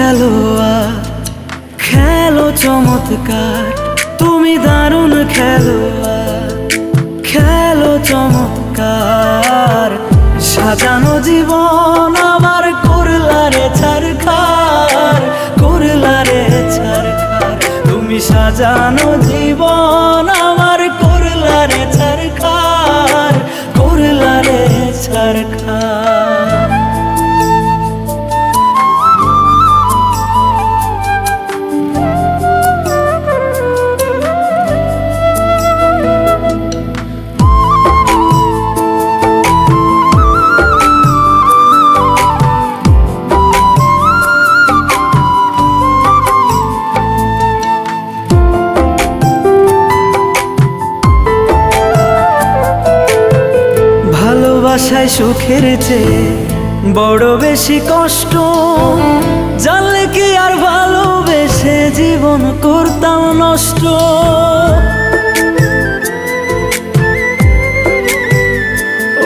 খেলোয়াড়, খেলো চমৎকার, তুমি দারুণ খেলোয়াড়, খেলো চমৎকার। সাজানো জীবন আমার করলারে ছারখার, করলারে ছারখার। তুমি সাজানো জীবন আমার করলারে ছারখার, করলারে ছারখার। ভালোবাসায় সুখের চেয়ে বড় বেশি কষ্ট, জানলে কি আর ভালোবেসে জীবন করতাম নষ্ট।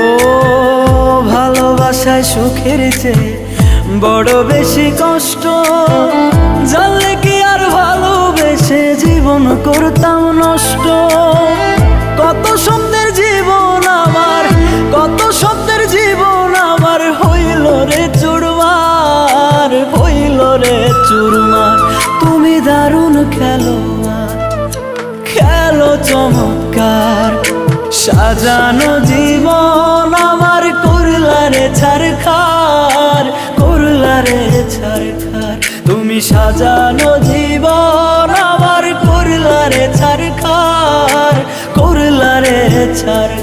ও ভালোবাসায় সুখের চেয়ে বড় বেশি কষ্ট, জানলে কি আর ভালোবেসে জীবন করতাম নষ্ট। কত স্বপ্নের জীবন আমার, কত স্বপ্নের জীবন আমার হইল রে চুরমার, হইল রে চুরমার। তুমি দারুণ খেলোয়াড়, খেলো চমৎকার, সাজানো জীবন আমার করলারে ছারখার, করলারে ছারখার। তুমি সাজানো জীবন আমার করলারে ছারখার, করলারে ছারখার।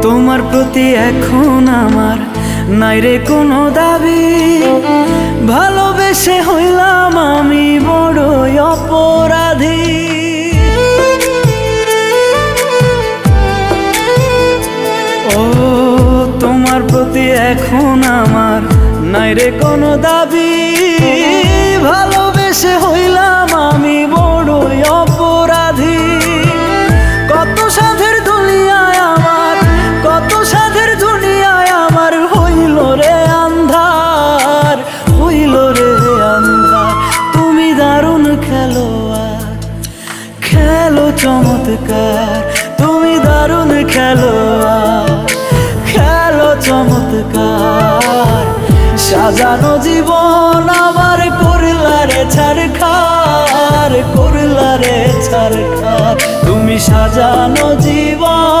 তোমার প্রতি এখন আমার নাই রে কোনো দাবি, ভালোবেসে হইলাম আমি বড়ই অপরাধী। ও তোমার প্রতি এখন আমার নাই রে কোনো দাবি, ভালোবেসে হইলাম আমি বড়ই অপরাধী। কত সাধের দুনিয়ায় আমার, কত সাধের দুনিয়ায় আমার হইল রে আন্ধার, হইল রে আন্ধার। তুমি দারুণ খেলোয়াড়, খেলো চমৎকার, তুমি দারুণ খেলোয়াড়, খেলো চমৎকার। সাজানো জীবন আমার করলারে ছারখার, করলারে ছারখার। তুমি সাজানো জীবন